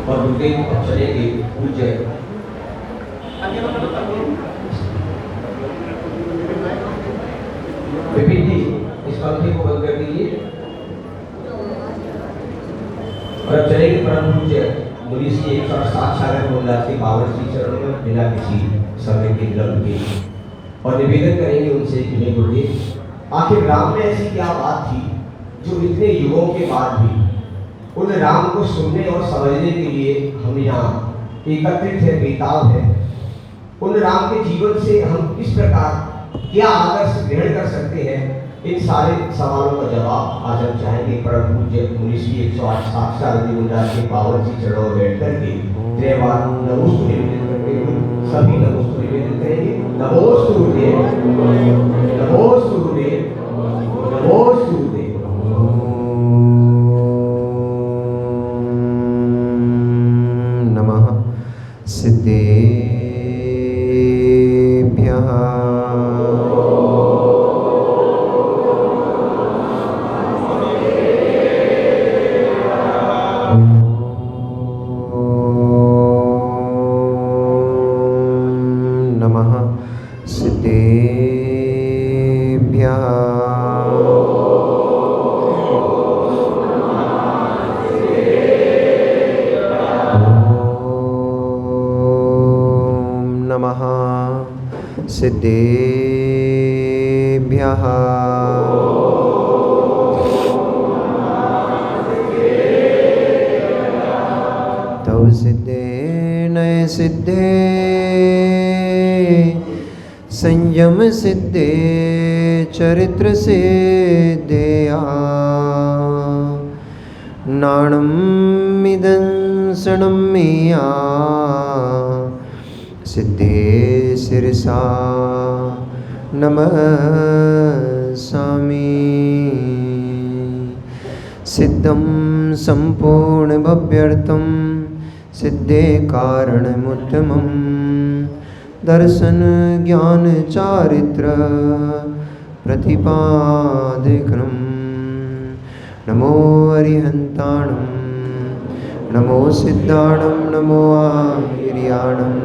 और दूसरे चलेंगे पूज्य विपिन जी, इस पंक्ति को बंद कर दीजिए और अब चलेंगे परम पूज्य मुनि श्री 107 सागर मोहनदास के पावन श्री चरणों में बिना किसी समय के विलंब के और निवेदन करेंगे उनसे कि हे गुरुदेव, आखिर राम में ऐसी क्या बात थी जो इतने युगों के बाद भी उन राम को सुनने और समझने के लिए हम यहाँ एकत्रित है, बेताब है। उन राम के जीवन से हम किस प्रकार क्या आदर्श ग्रहण कर सकते हैं, इन सारे सवालों का जवाब आज हम चाहेंगे परम पूज्य मुनि श्री 108 साक्षात मुनिदास के पावन श्री चरणों में बैठ करके त्रैवार नमोस्तु निवेदन करते हुए सभी नमोस्तु निवेदन करेंगे। नमोस्तु गुरुदेव, नमोस्तु गुरुदेव, नमोस्तु गुरुदेव। नमः सिद्धेभ्यः सिद्धेभ्यः तव सिद्धे नय सिद्धे संयम सिद्धे चरित्र सिद्धेया नाणं मिदंसणं मिया सिद्धे शिरसा नमस्सामि। सिद्धं सम्पूर्णभव्यर्थं सिद्धे कारणमुत्तमं दर्शन ज्ञान चारित्र प्रतिपादिकं। नमो अरिहन्ताणं नमो सिद्धाणं नमो आर्याणं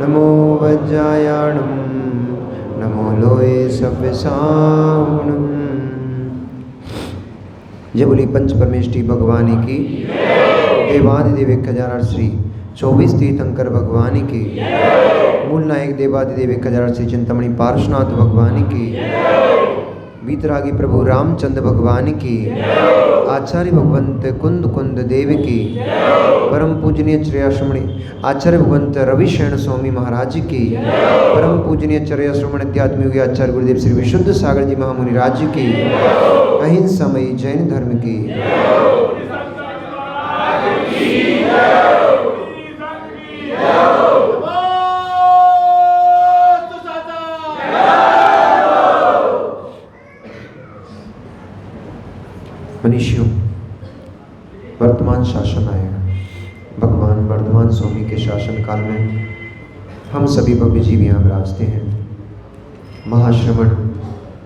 नमो वज्रायाणं नमो लोये सव्यसाणं। जय बोली पंच परमेष्ठी भगवानी की, देवादिदेव 1008 श्री 24 तीर्थंकर भगवानी की, मूल नायक देवादिदेव 1008 श्री चिंतामणि पार्श्वनाथ भगवानी की, वीतरागी प्रभु रामचंद्र भगवान की, आचार्य भगवंत कुंद कुंद देव की, परम पूजनीय श्रेयाश्रमणी आचार्य भगवंत रविशरण स्वामी महाराज की, परम पूजनीय श्रेयाश्रमण अध्यात्म योगी आचार्य गुरुदेव श्री विशुद्ध सागर जी महामुनि राज की, अहिंसामयी जैन धर्म की। मनीषियों, वर्तमान शासन आएगा। भगवान वर्धमान स्वामी के शासन काल में हम सभी भव्य जीव यहाँ विराजते हैं। महाश्रवण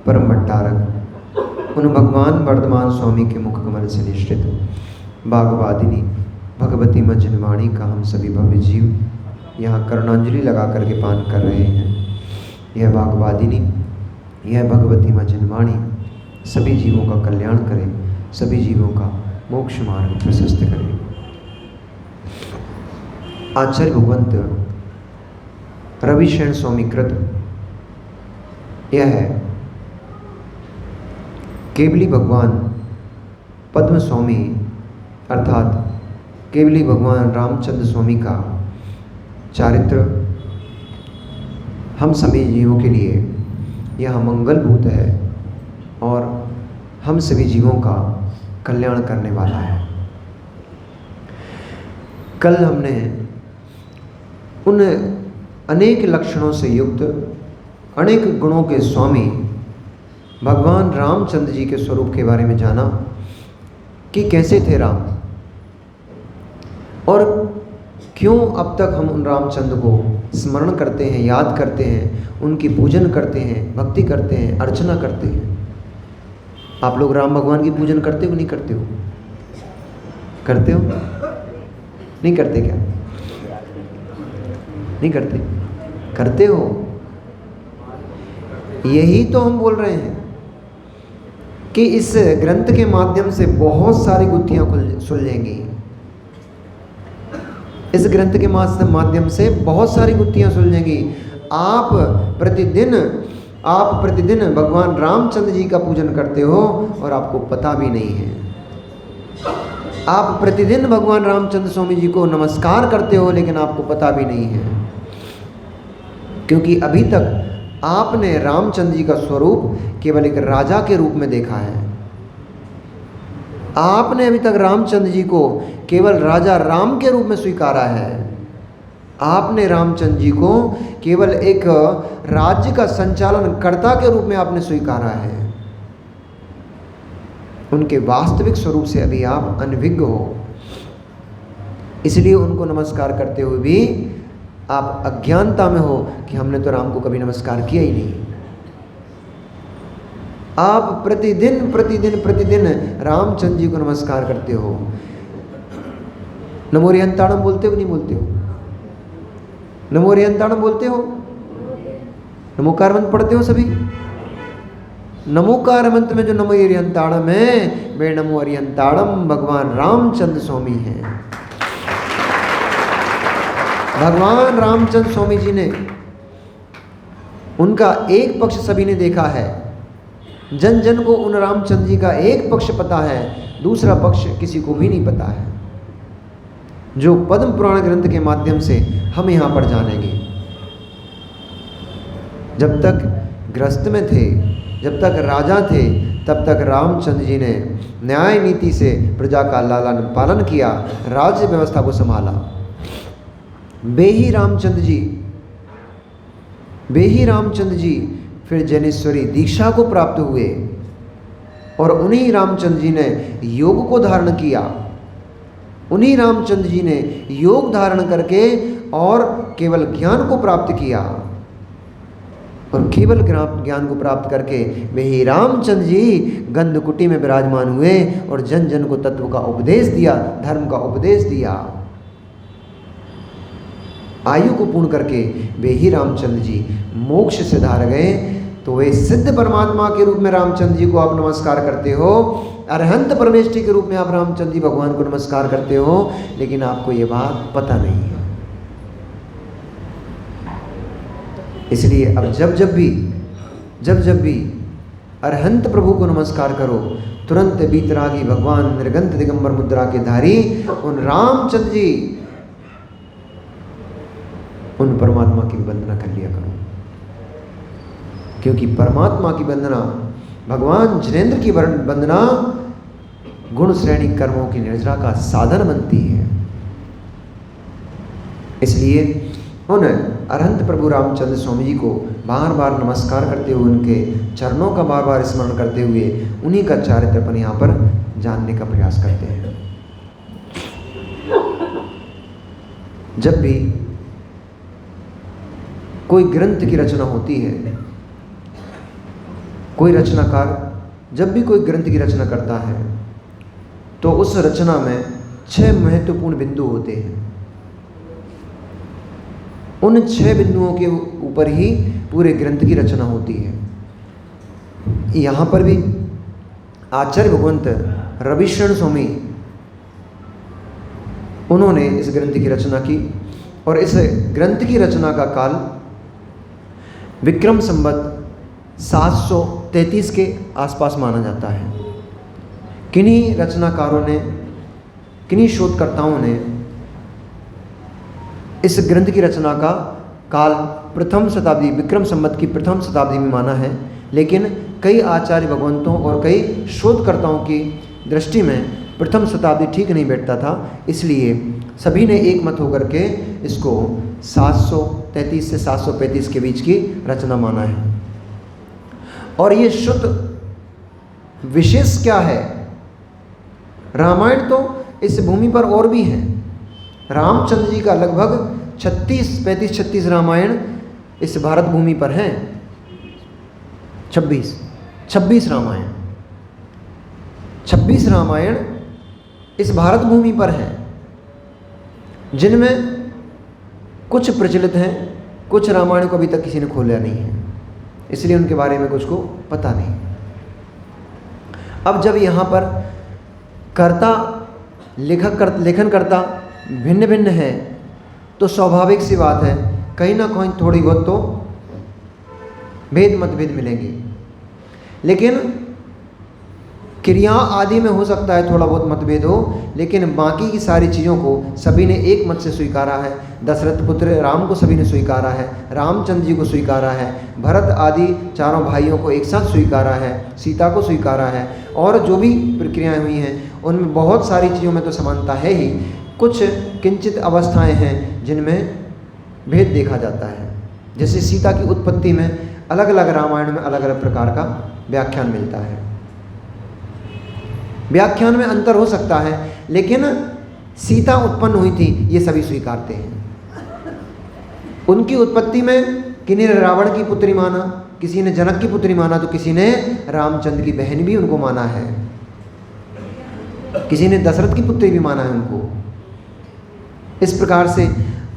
परम भट्टारक उन भगवान वर्धमान स्वामी के मुख कमल से निश्चित बागवादिनी भगवती मजनवाणी का हम सभी भव्य जीव यहाँ कर्णांजलि लगा करके पान कर रहे हैं। यह बागवादिनी, यह भगवती मजनवाणी सभी जीवों का कल्याण करे, सभी जीवों का मोक्ष मार्ग प्रशस्त करे। आचार्य भगवंत रविशरण स्वामी कृत यह है केवली भगवान पद्म स्वामी अर्थात केवली भगवान रामचंद्र स्वामी का चारित्र हम सभी जीवों के लिए यह मंगलभूत है और हम सभी जीवों का कल्याण करने वाला है। कल हमने उन अनेक लक्षणों से युक्त अनेक गुणों के स्वामी भगवान रामचंद्र जी के स्वरूप के बारे में जाना कि कैसे थे राम और क्यों अब तक हम उन रामचंद्र को स्मरण करते हैं, याद करते हैं, उनकी पूजन करते हैं, भक्ति करते हैं, अर्चना करते हैं। आप लोग राम भगवान की पूजन करते हो नहीं करते हो? करते हो? नहीं करते क्या? नहीं करते? करते हो। यही तो हम बोल रहे हैं कि इस ग्रंथ के माध्यम से बहुत सारी गुत्थियां सुलझेंगी। इस ग्रंथ के माध्यम से बहुत सारी गुत्थियां सुलझेंगी। आप प्रतिदिन भगवान रामचंद्र जी का पूजन करते हो और आपको पता भी नहीं है। आप प्रतिदिन भगवान रामचंद्र स्वामी जी को नमस्कार करते हो लेकिन आपको पता भी नहीं है, क्योंकि अभी तक आपने रामचंद्र जी का स्वरूप केवल एक राजा के रूप में देखा है। आपने अभी तक रामचंद्र जी को केवल राजा राम के रूप में स्वीकारा है। आपने रामचंद्र जी को केवल एक राज्य का संचालन कर्ता के रूप में आपने स्वीकारा है। उनके वास्तविक स्वरूप से अभी आप अनभिज्ञ हो, इसलिए उनको नमस्कार करते हुए भी आप अज्ञानता में हो कि हमने तो राम को कभी नमस्कार किया ही नहीं। आप प्रतिदिन रामचंद्र जी को नमस्कार करते हो। नमो रियंताणम बोलते हो नहीं बोलते हो? नमो रियंताणम बोलते हो? नमोकार मंत्र पढ़ते हो सभी? नमोकार मंत्र में जो नमो रियंताणम है वे नमो रियंताणम भगवान रामचंद्र स्वामी हैं। भगवान रामचंद्र स्वामी जी ने, उनका एक पक्ष सभी ने देखा है। जन जन को उन रामचंद्र जी का एक पक्ष पता है, दूसरा पक्ष किसी को भी नहीं पता है, जो पद्म पुराण ग्रंथ के माध्यम से हम यहाँ पर जानेंगे। जब तक गृहस्थ में थे, जब तक राजा थे, तब तक रामचंद्र जी ने न्याय नीति से प्रजा का लालन पालन किया, राज्य व्यवस्था को संभाला। वे ही रामचंद्र जी फिर जैनेश्वरी दीक्षा को प्राप्त हुए और उन्हीं रामचंद्र जी ने योग को धारण किया। उन्हीं रामचंद्र जी ने योग धारण करके और केवल ज्ञान को प्राप्त किया, और केवल ज्ञान को प्राप्त करके वे ही रामचंद्र जी गंधकुटी में विराजमान हुए और जन जन को तत्व का उपदेश दिया, धर्म का उपदेश दिया। आयु को पूर्ण करके वे ही रामचंद्र जी मोक्ष से धार गए। तो वे सिद्ध परमात्मा के रूप में रामचंद्र जी को आप नमस्कार करते हो, अरहंत परमेष्ठी के रूप में आप रामचंद्र जी भगवान को नमस्कार करते हो, लेकिन आपको ये बात पता नहीं है। इसलिए अब जब भी अरहंत प्रभु को नमस्कार करो, तुरंत बीतरागी भगवान निर्गंत दिगंबर मुद्रा के धारी उन रामचंद्र जी, उन परमात्मा की वंदना कर लिया करो, क्योंकि परमात्मा की वंदना, भगवान जिनेंद्र की वंदना गुण श्रेणी कर्मों की निर्जरा का साधन बनती है। इसलिए उन अरहंत प्रभु रामचंद्र स्वामी जी को बार बार नमस्कार करते हुए, उनके चरणों का बार बार स्मरण करते हुए उन्हीं का चारित्र अपन यहाँ पर जानने का प्रयास करते हैं। जब भी कोई ग्रंथ की रचना होती है, कोई रचनाकार जब भी कोई ग्रंथ की रचना करता है, तो उस रचना में 6 महत्वपूर्ण बिंदु होते हैं। उन 6 बिंदुओं के ऊपर ही पूरे ग्रंथ की रचना होती है। यहाँ पर भी आचार्य भगवंत रविशरण स्वामी, उन्होंने इस ग्रंथ की रचना की, और इस ग्रंथ की रचना का काल विक्रम संवत 733 के आसपास माना जाता है। किन्हीं रचनाकारों ने, किन्हीं शोधकर्ताओं ने इस ग्रंथ की रचना का काल प्रथम शताब्दी, विक्रम संवत की प्रथम शताब्दी में माना है, लेकिन कई आचार्य भगवंतों और कई शोधकर्ताओं की दृष्टि में प्रथम शताब्दी ठीक नहीं बैठता था, इसलिए सभी ने एक मत होकर के इसको 733 से 735 के बीच की रचना माना है। और ये शुद्ध विशेष क्या है? रामायण तो इस भूमि पर और भी है। रामचंद्र जी का लगभग 35-36 रामायण इस भारत भूमि पर हैं। 26 रामायण, 26 रामायण इस भारत भूमि पर हैं। जिनमें कुछ प्रचलित हैं, कुछ रामायण को अभी तक किसी ने खोला नहीं है, इसलिए उनके बारे में कुछ को पता नहीं। अब जब यहाँ पर कर्ता लेखनकर्ता भिन्न भिन्न है तो स्वाभाविक सी बात है कहीं ना कहीं थोड़ी बहुत तो मतभेद मिलेंगे, लेकिन क्रिया आदि में हो सकता है थोड़ा बहुत मतभेद हो, लेकिन बाकी की सारी चीज़ों को सभी ने एक मत से स्वीकारा है। दशरथ पुत्र राम को सभी ने स्वीकारा है, रामचंद्र जी को स्वीकारा है, भरत आदि चारों भाइयों को एक साथ स्वीकारा है, सीता को स्वीकारा है, और जो भी प्रक्रियाएं हुई हैं उनमें बहुत सारी चीज़ों में तो समानता है ही, कुछ किंचित अवस्थाएं हैं जिनमें भेद देखा जाता है। जैसे सीता की उत्पत्ति में अलग अलग रामायण में अलग अलग प्रकार का व्याख्यान मिलता है। व्याख्यान में अंतर हो सकता है, लेकिन सीता उत्पन्न हुई थी ये सभी स्वीकारते हैं। उनकी उत्पत्ति में किन्हीं ने रावण की पुत्री माना, किसी ने जनक की पुत्री माना, तो किसी ने रामचंद्र की बहन भी उनको माना है, किसी ने दशरथ की पुत्री भी माना है उनको। इस प्रकार से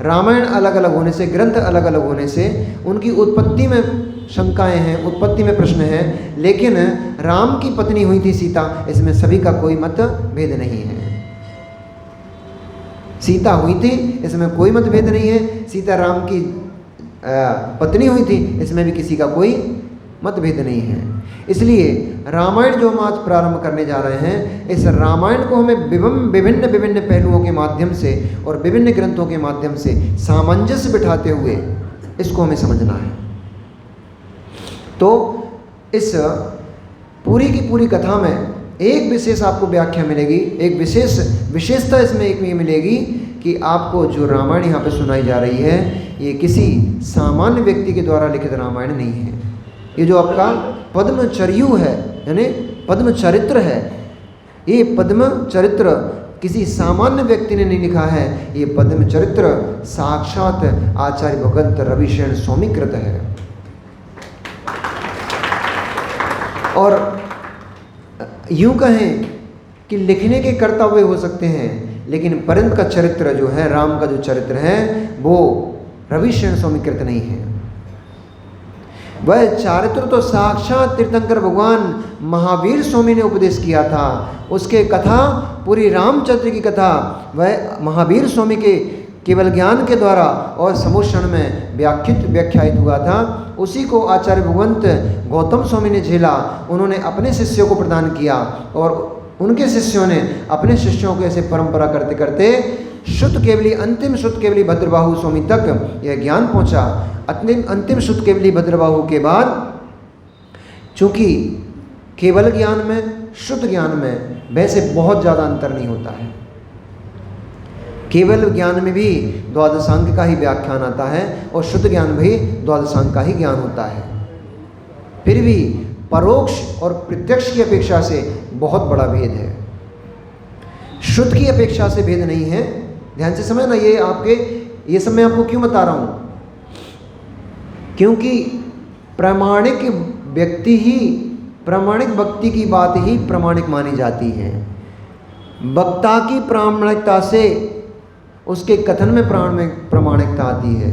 रामायण अलग अलग होने से, ग्रंथ अलग अलग होने से उनकी उत्पत्ति में शंकाएं हैं, उत्पत्ति में प्रश्न है, लेकिन राम की पत्नी हुई थी सीता, इसमें सभी का कोई मतभेद नहीं है। सीता हुई थी इसमें कोई मतभेद नहीं है, सीता राम की पत्नी हुई थी इसमें भी किसी का कोई मतभेद नहीं है। इसलिए रामायण जो हम आज प्रारंभ करने जा रहे हैं, इस रामायण को हमें विभिन्न विभिन्न पहलुओं के माध्यम से और विभिन्न ग्रंथों के माध्यम से सामंजस्य बिठाते हुए इसको हमें समझना है। तो इस पूरी की पूरी कथा में एक विशेष आपको व्याख्या मिलेगी, एक विशेषता इसमें एक ये मिलेगी कि आपको जो रामायण यहाँ पे सुनाई जा रही है ये किसी सामान्य व्यक्ति के द्वारा लिखित रामायण नहीं है। ये जो आपका पद्मचर्यु है, यानी पद्म चरित्र है, ये पद्म चरित्र किसी सामान्य व्यक्ति ने नहीं लिखा है, ये पद्म चरित्र साक्षात आचार्य भगवंत रविशरण स्वामी कृत है। और यूं कहें कि लिखने के कर्तव्य हो सकते हैं, लेकिन परंत का चरित्र जो है, राम का जो चरित्र है, वो रविशरण स्वामी कृत नहीं है। वह चरित्र तो साक्षात तीर्थंकर भगवान महावीर स्वामी ने उपदेश किया था। उसके कथा, पूरी रामचंद्र की कथा वह महावीर स्वामी के केवल ज्ञान के द्वारा और समुच्चरण में व्याख्यायित हुआ था। उसी को आचार्य भगवंत गौतम स्वामी ने झेला, उन्होंने अपने शिष्यों को प्रदान किया और उनके शिष्यों ने अपने शिष्यों को ऐसे परंपरा करते करते शुद्ध केवली, अंतिम शुद्ध केवली भद्रबाहु स्वामी तक यह ज्ञान पहुंचा। अंतिम शुद्ध केवली भद्रबाहु के बाद, चूंकि केवल ज्ञान में, शुद्ध ज्ञान में वैसे बहुत ज़्यादा अंतर नहीं होता है। केवल ज्ञान में भी द्वादशांग का ही व्याख्यान आता है और शुद्ध ज्ञान भी द्वादशांग का ही ज्ञान होता है। फिर भी परोक्ष और प्रत्यक्ष की अपेक्षा से बहुत बड़ा भेद है, शुद्ध की अपेक्षा से भेद नहीं है। ध्यान से समझना, ये सब मैं आपको क्यों बता रहा हूँ, क्योंकि प्रामाणिक व्यक्ति ही, प्रामाणिक भक्ति की बात ही प्रामाणिक मानी जाती है। वक्ता की प्रामाणिकता से उसके कथन में प्रामाणिकता आती है।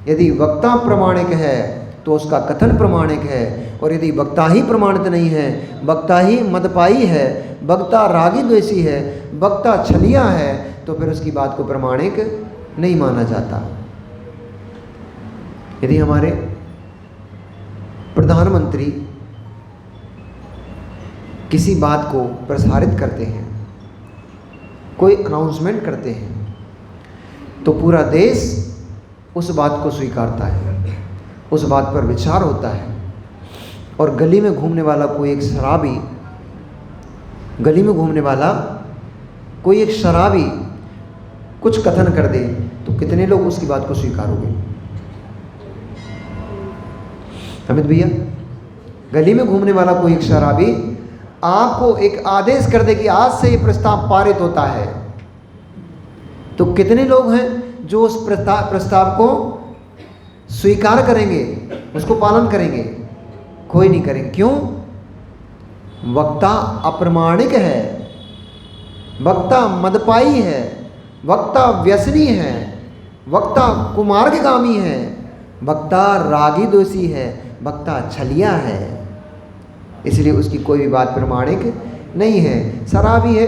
यदि वक्ता प्रामाणिक है तो उसका कथन प्रामाणिक है, और यदि वक्ता ही प्रमाणित नहीं है, वक्ता ही मदपाई है, वक्ता रागी द्वेषी है, वक्ता छलिया है, तो फिर उसकी बात को प्रामाणिक नहीं माना जाता। यदि हमारे प्रधानमंत्री किसी बात को प्रसारित करते हैं, कोई अनाउंसमेंट करते हैं, तो पूरा देश उस बात को स्वीकारता है, उस बात पर विचार होता है। और गली में घूमने वाला कोई एक शराबी, गली में घूमने वाला कोई एक शराबी कुछ कथन कर दे तो कितने लोग उसकी बात को स्वीकारोगे? अमित भैया, गली में घूमने वाला कोई एक शराबी आपको एक आदेश कर दे कि आज से ये प्रस्ताव पारित होता है, तो कितने लोग हैं जो उस प्रस्ताव को स्वीकार करेंगे, उसको पालन करेंगे? कोई नहीं करेंगे। क्यों? वक्ता अप्रामाणिक है, वक्ता मदपाई है, वक्ता व्यसनी है, वक्ता कुमार्गगामी है, वक्ता रागी दोषी है, वक्ता छलिया है, इसलिए उसकी कोई भी बात प्रमाणिक नहीं है। शराबी है,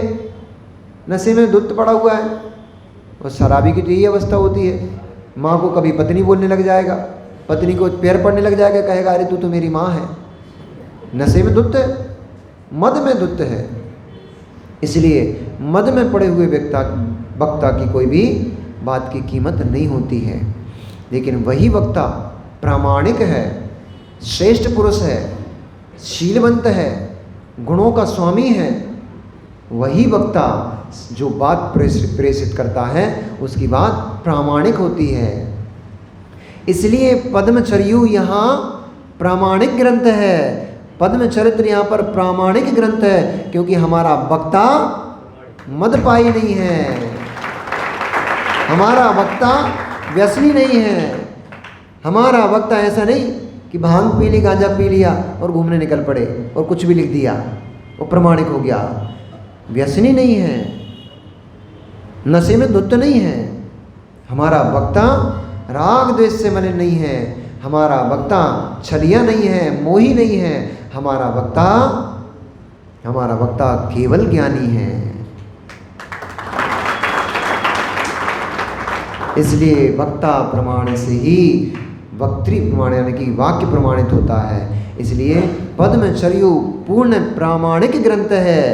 नशे में धुत पड़ा हुआ है, और शराबी की तो यही अवस्था होती है। माँ को कभी पत्नी बोलने लग जाएगा, पत्नी को पैर पड़ने लग जाएगा, कहेगा अरे तू तो मेरी माँ है। नशे में धुत है, मद में धुत है। इसलिए मद में पड़े हुए वक्ता की कोई भी बात की कीमत नहीं होती है। लेकिन वही वक्ता प्रामाणिक है, श्रेष्ठ पुरुष है, शीलवंत है, गुणों का स्वामी है, वही वक्ता जो बात प्रेषित करता है उसकी बात प्रामाणिक होती है। इसलिए पद्मचर्यु यहाँ प्रामाणिक ग्रंथ है, पद्मचरित्र यहाँ पर प्रामाणिक ग्रंथ है, क्योंकि हमारा वक्ता मदपायी नहीं है, हमारा वक्ता व्यसनी नहीं है, हमारा वक्ता ऐसा नहीं कि भांग पी ली, गांजा पी लिया और घूमने निकल पड़े और कुछ भी लिख दिया वो प्रमाणिक हो गया। व्यसनी नहीं है, नशे में धुत नहीं है, हमारा वक्ता राग द्वेष से मलिन नहीं है, हमारा वक्ता छलिया नहीं है, मोही नहीं है, हमारा वक्ता केवल ज्ञानी है। इसलिए वक्ता प्रमाण से ही वक्तृ प्रमाण यानी कि वाक्य प्रमाणित होता है। इसलिए पद्मचर्यु पूर्ण प्रामाणिक ग्रंथ है।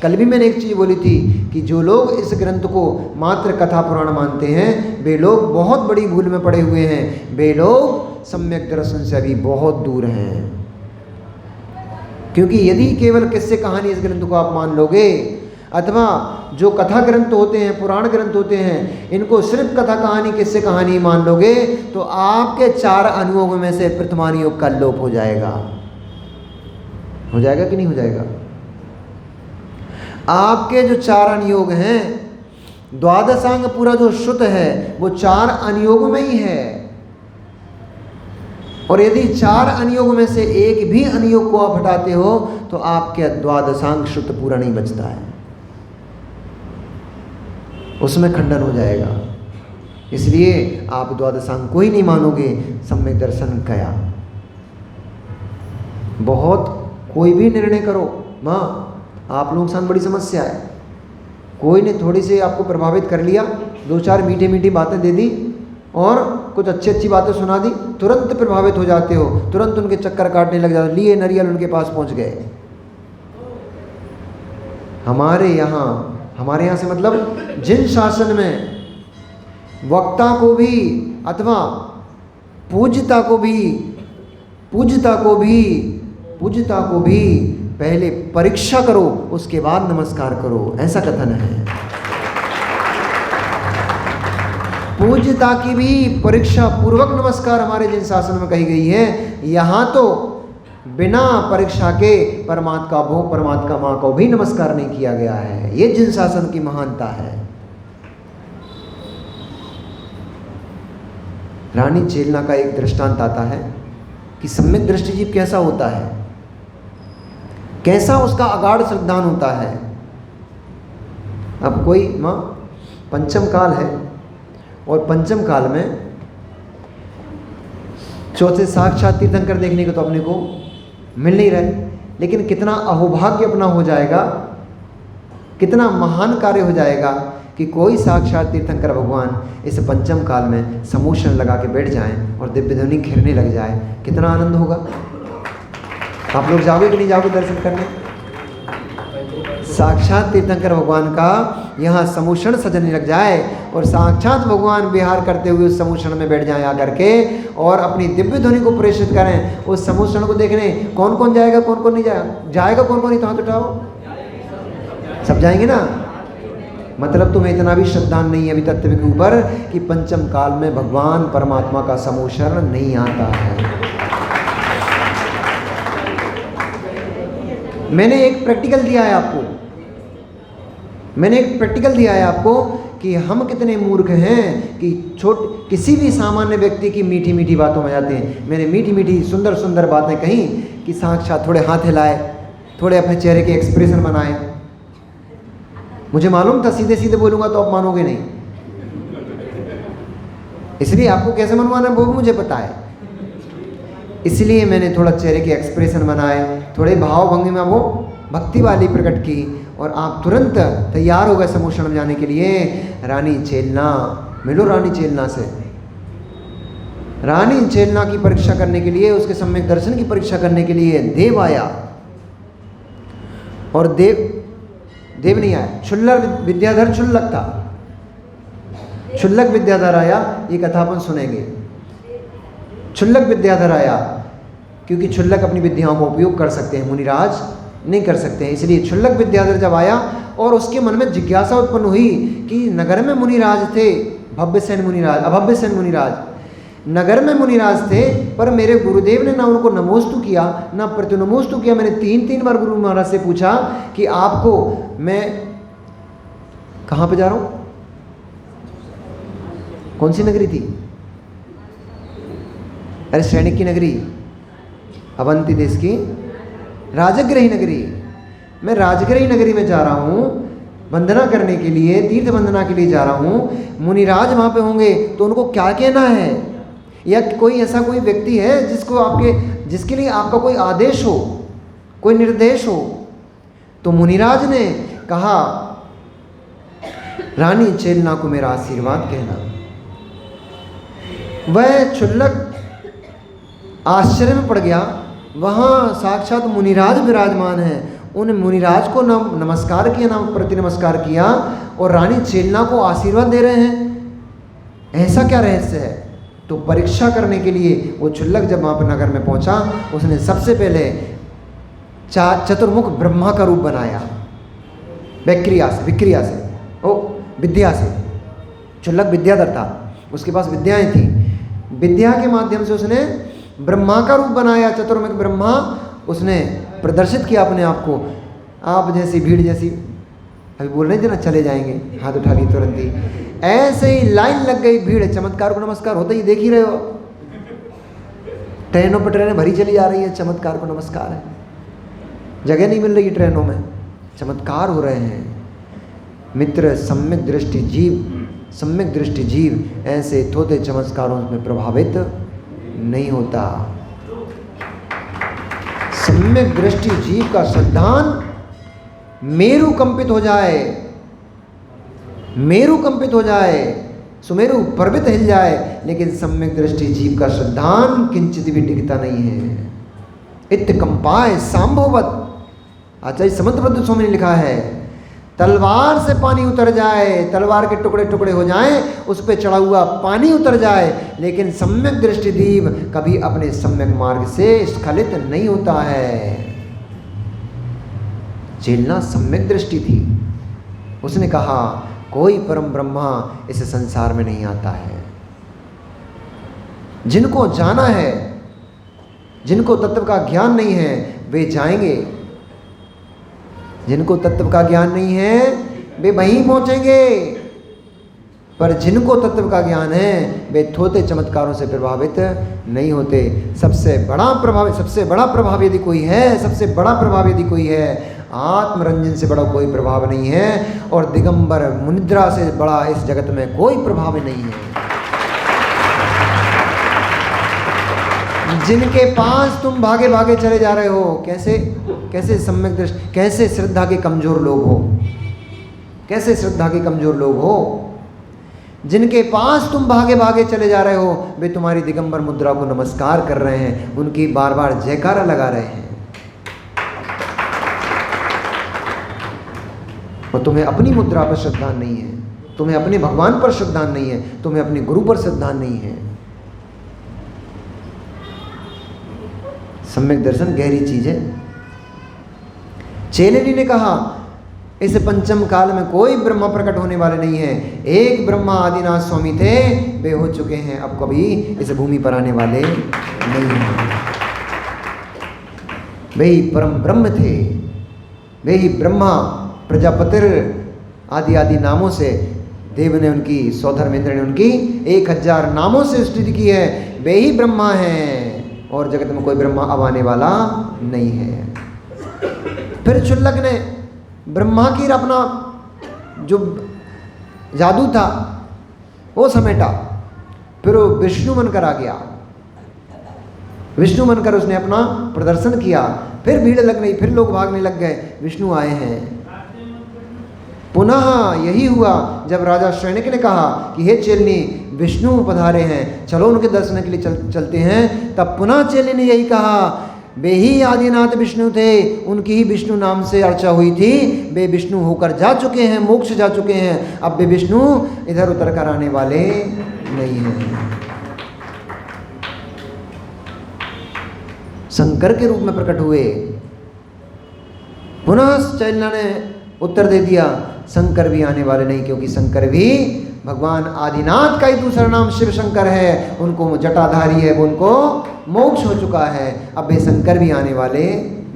कल भी मैंने एक चीज़ बोली थी कि जो लोग इस ग्रंथ को मात्र कथा पुराण मानते हैं वे लोग बहुत बड़ी भूल में पड़े हुए हैं, वे लोग सम्यक दर्शन से अभी बहुत दूर हैं। क्योंकि यदि केवल किस्से कहानी इस ग्रंथ को आप मान लोगे, अथवा जो कथा ग्रंथ होते हैं, पुराण ग्रंथ होते हैं, इनको सिर्फ कथा कहानी किस्से कहानी मान लोगे तो आपके 4 अनुयोगों में से प्रथमानुयोग का लोप हो जाएगा। हो जाएगा कि नहीं हो जाएगा? आपके जो 4 अनुयोग हैं, द्वादशांग पूरा जो श्रुत है वो 4 अनुयोगों में ही है। और यदि 4 अनुयोग में से एक भी अनुयोग को आप हटाते हो तो आपके द्वादशांग श्रुत पूरा नहीं बचता है, उसमें खंडन हो जाएगा। इसलिए आप द्वादशांग को ही नहीं मानोगे, सम्यक दर्शन गया। बहुत कोई भी निर्णय करो, माँ आप लोगों के साथ बड़ी समस्या है, कोई ने थोड़ी सी आपको प्रभावित कर लिया, 2-4 मीठी मीठी बातें दे दी और कुछ अच्छी बातें सुना दी, तुरंत प्रभावित हो जाते हो, तुरंत उनके चक्कर काटने लग जाते, लिए नरियल उनके पास पहुंच गए। हमारे यहाँ से मतलब जिन शासन में वक्ता को भी अथवा पूज्यता को भी पहले परीक्षा करो उसके बाद नमस्कार करो, ऐसा कथन है। पूज्यता की भी परीक्षा पूर्वक नमस्कार हमारे जिन शासन में कही गई है, यहाँ तो बिना परीक्षा के परमात्मा माँ को भी नमस्कार नहीं किया गया है। ये जिन शासन की महानता है। रानी चेलना का एक दृष्टांत आता है कि सम्यक दृष्टिजीव कैसा होता है, कैसा उसका अगाध श्रद्धान होता है। अब कोई माँ पंचम काल है और पंचम काल में चौथे साक्षात तीर्थंकर देखने को तो अपने को मिल नहीं रहे, लेकिन कितना अहोभाग्य अपना हो जाएगा, कितना महान कार्य हो जाएगा कि कोई साक्षात तीर्थंकर भगवान इस पंचम काल में समूषण लगा के बैठ जाएं और दिव्य ध्वनि घिरने लग जाए, कितना आनंद होगा। आप लोग जाओगे कि नहीं जाओगे दर्शन करने? साक्षात तीर्थंकर भगवान का यहाँ समूषण सजने लग जाए और साक्षात भगवान विहार करते हुए उस समूषण में बैठ जाए आकर के और अपनी दिव्य ध्वनि को प्रेषित करें। उस समूषण को देखने कौन कौन जाएगा, कौन कौन नहीं जाएगा, कौन कौन नहीं, तो हाथ उठाओ। सब जाएंगे ना? मतलब तुम्हें इतना भी श्रद्धा नहीं है अभी तत्व के ऊपर कि पंचम काल में भगवान परमात्मा का समूषण नहीं आता है। मैंने एक प्रैक्टिकल दिया है आपको कि हम कितने मूर्ख हैं कि किसी भी सामान्य व्यक्ति की मीठी मीठी बातों में जाते हैं। मैंने मीठी मीठी सुंदर सुंदर बातें कही कि साक्षात थोड़े हाथ हिलाए, थोड़े अपने चेहरे के एक्सप्रेशन बनाए। मुझे मालूम था सीधे सीधे बोलूँगा तो आप मानोगे नहीं, इसलिए आपको कैसे मनवाना है वो भी मुझे पता है, इसलिए मैंने थोड़ा चेहरे के एक्सप्रेशन बनाए, थोड़े भाव भंगिमा वो भक्ति वाली प्रकट की, और आप तुरंत तैयार हो गए समूषण में जाने के लिए। रानी चेलना, मिलो रानी चेलना से। रानी चेलना की परीक्षा करने के लिए, उसके सम्यक दर्शन की परीक्षा करने के लिए देव आया, और देव नहीं आया, क्षुल्लक विद्याधर क्षुल्लक था, क्षुल्लक विद्याधर आया। ये कथा अपन सुनेंगे। क्षुल्लक विद्याधर आया क्योंकि क्षुल्लक अपनी विद्याओं का उपयोग कर सकते हैं, मुनिराज नहीं कर सकते हैं, इसलिए क्षुल्लक विद्याधर जब आया और उसके मन में जिज्ञासा उत्पन्न हुई कि नगर में मुनिराज थे, भव्यसेन मुनिराज, अभव्यसेन मुनिराज, नगर में मुनिराज थे, पर मेरे गुरुदेव ने ना उनको नमोस्तु किया ना प्रतिनमोस्तु किया। मैंने 3 बार गुरु महाराज से पूछा कि आपको मैं कहाँ पे जा रहा हूँ, कौन सी नगरी थी? अरे सैनिक की नगरी, अवंती देश की राजग्रही नगरी। मैं राजग्रही नगरी में जा रहा हूँ वंदना करने के लिए, तीर्थ वंदना के लिए जा रहा हूँ। मुनिराज वहाँ पे होंगे तो उनको क्या कहना है, या कोई ऐसा कोई व्यक्ति है जिसके लिए आपका कोई आदेश हो, कोई निर्देश हो? तो मुनिराज ने कहा, रानी चेलना को मेरा आशीर्वाद कहना। वह क्षुल्लक आश्चर्य में पड़ गया, वहाँ साक्षात मुनिराज विराजमान हैं। उन मुनिराज को न नमस्कार किया, न प्रति नमस्कार किया, और रानी चेलना को आशीर्वाद दे रहे हैं। ऐसा क्या रहस्य है? तो परीक्षा करने के लिए वो क्षुल्लक जब वहाँ पर नगर में पहुँचा, उसने सबसे पहले चतुर्मुख ब्रह्मा का रूप बनाया, विक्रिया से विद्या से। क्षुल्लक विद्याधर था, उसके पास विद्याएं थी, विद्या के माध्यम से उसने ब्रह्मा का रूप बनाया, चतुर्मुख ब्रह्मा उसने प्रदर्शित किया अपने आप को। आप जैसी भीड़ जैसी, अभी बोल रहे थे ना चले जाएंगे, हाथ उठा ली तुरंत ही, ऐसे ही लाइन लग गई भीड़। चमत्कार को नमस्कार होता ही देख ही रहे हो, ट्रेनों पर ट्रेनें भरी चली जा रही है, चमत्कार को नमस्कार है, जगह नहीं मिल रही ट्रेनों में, चमत्कार हो रहे हैं। मित्र सम्यक दृष्टि जीव ऐसे थोड़े चमत्कारों में प्रभावित नहीं होता। सम्यक दृष्टि जीव का श्रद्धान मेरु कंपित हो जाए, सुमेरु पर्वत हिल जाए, लेकिन सम्यक दृष्टि जीव का श्रद्धान किंचित भी टिकता नहीं है। इत कंपाय सांभवत, आचार्य समंतभद्र स्वामी ने लिखा है, तलवार से पानी उतर जाए, तलवार के टुकड़े टुकड़े हो जाएं, उस पे चढ़ा हुआ पानी उतर जाए, लेकिन सम्यक दृष्टि जीव कभी अपने सम्यक मार्ग से स्खलित नहीं होता है। चेलना सम्यक दृष्टि थी, उसने कहा कोई परम ब्रह्मा इस संसार में नहीं आता है। जिनको जाना है, जिनको तत्व का ज्ञान नहीं है वे जाएंगे, जिनको तत्व का ज्ञान नहीं है वे वहीं पहुंचेंगे, पर जिनको तत्व का ज्ञान है वे थोड़े चमत्कारों से प्रभावित नहीं होते। सबसे बड़ा प्रभाव यदि कोई है, आत्मरंजन से बड़ा कोई प्रभाव नहीं है, और दिगंबर मुनिद्रा से बड़ा इस जगत में कोई प्रभाव नहीं है। जिनके पास तुम भागे भागे चले जा रहे हो, कैसे सम्यक दृष्टि, कैसे श्रद्धा के कमजोर लोग हो, जिनके पास तुम भागे भागे चले जा रहे हो, वे तुम्हारी दिगंबर मुद्रा को नमस्कार कर रहे हैं, उनकी बार बार जयकारा लगा रहे हैं, और तुम्हें अपनी मुद्रा पर श्रद्धा नहीं है, तुम्हें अपने भगवान पर श्रद्धा नहीं है, तुम्हें अपने गुरु पर श्रद्धा नहीं है। सम्यक दर्शन गहरी चीज है। चेलेनी ने कहा इस पंचम काल में कोई ब्रह्मा प्रकट होने वाले नहीं है, एक ब्रह्मा आदिनाथ स्वामी थे, वे हो चुके हैं, अब कभी इस भूमि पर आने वाले नहीं हैं। वे ही परम ब्रह्म थे, वे ही ब्रह्मा प्रजापतिर आदि नामों से देव ने उनकी, सौधर्मेंद्र ने उनकी 1000 नामों से स्तुति की है। वे ही ब्रह्मा हैं और जगत में कोई ब्रह्मा अब आने वाला नहीं है। फिर क्षुल्लक ने ब्रह्मा की अपना जो जादू था वो समेटा, फिर वो विष्णु बनकर आ गया, विष्णु बनकर उसने अपना प्रदर्शन किया। फिर भीड़ लग गई, फिर लोग भागने लग गए, विष्णु आए हैं। पुनः यही हुआ जब राजा शैनक ने कहा कि हे चेलनी, विष्णु पधारे हैं, चलो उनके दर्शन के लिए चलते हैं। तब पुनः चेलनी ने यही कहा, वे ही आदिनाथ विष्णु थे, उनकी ही विष्णु नाम से अर्चा हुई थी, वे विष्णु होकर जा चुके हैं, मोक्ष जा चुके हैं, अब वे विष्णु इधर उतर कर आने वाले नहीं हैं। शंकर के रूप में प्रकट हुए। पुनः चैलना ने उत्तर दे दिया, शंकर भी आने वाले नहीं, क्योंकि शंकर भी भगवान आदिनाथ का ही दूसरा नाम शिव शंकर है, उनको जटाधारी है, वो उनको मोक्ष हो चुका है, अब वे शंकर भी आने वाले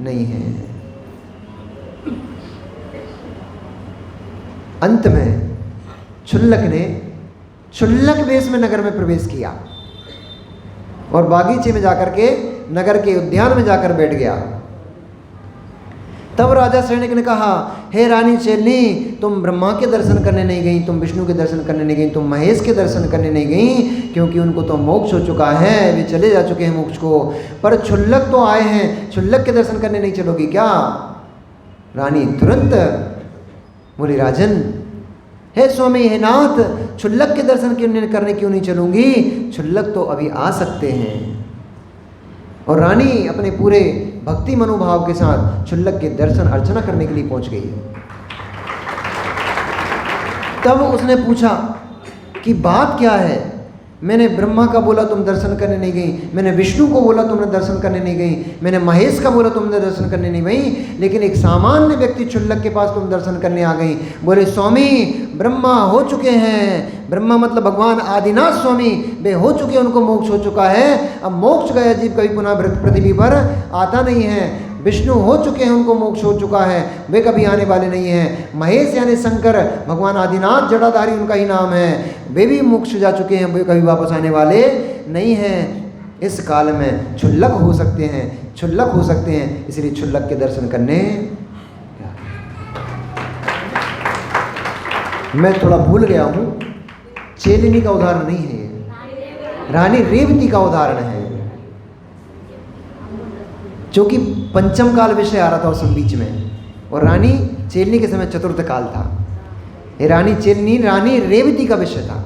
नहीं हैं। अंत में क्षुल्लक ने क्षुल्लक वेश में नगर में प्रवेश किया और बागीचे में जाकर के नगर के उद्यान में जाकर बैठ गया। तब राजा शैनक ने कहा, हे रानी चेलनी, तुम ब्रह्मा के दर्शन करने नहीं गई, तुम विष्णु के दर्शन करने नहीं गई, तुम महेश के दर्शन करने नहीं गई, क्योंकि उनको तो मोक्ष हो चुका है, वे चले जा चुके हैं मोक्ष को। पर क्षुल्लक तो आए हैं, क्षुल्लक के दर्शन करने नहीं चलोगी क्या? रानी तुरंत बोली, राजन, हे स्वामी, हे नाथ, क्षुल्लक के दर्शन करने क्यों नहीं चलूंगी? क्षुल्लक तो अभी आ सकते हैं। और रानी अपने पूरे भक्ति मनोभाव के साथ क्षुल्लक के दर्शन अर्चना करने के लिए पहुंच गई। तब उसने पूछा कि बात क्या है? मैंने ब्रह्मा का बोला तुम दर्शन करने नहीं गई, मैंने विष्णु को बोला तुमने दर्शन करने नहीं गई, मैंने महेश का बोला तुमने दर्शन करने नहीं गई, लेकिन एक सामान्य व्यक्ति क्षुल्लक के पास तुम दर्शन करने आ गई। बोले, स्वामी, ब्रह्मा हो चुके हैं, ब्रह्मा मतलब भगवान आदिनाथ स्वामी, वे हो चुके, उनको मोक्ष हो चुका है, अब मोक्ष गया जीव कभी पुनः पृथ्वी पर आता नहीं है। विष्णु हो चुके हैं, उनको मोक्ष हो चुका है, वे कभी आने वाले नहीं हैं। महेश यानी शंकर, भगवान आदिनाथ जटाधारी उनका ही नाम है, वे भी मोक्ष जा चुके हैं, वे कभी वापस आने वाले नहीं हैं। इस काल में क्षुल्लक हो सकते हैं, क्षुल्लक हो सकते हैं, इसलिए क्षुल्लक के दर्शन करने। मैं थोड़ा भूल गया हूँ, चेलिनी का उदाहरण नहीं है, रानी रेवती का उदाहरण है, जो कि पंचम काल विषय आ रहा था उस बीच में, और रानी चेलनी के समय चतुर्थ काल था। ये रानी चेलनी रानी रेवती का विषय था।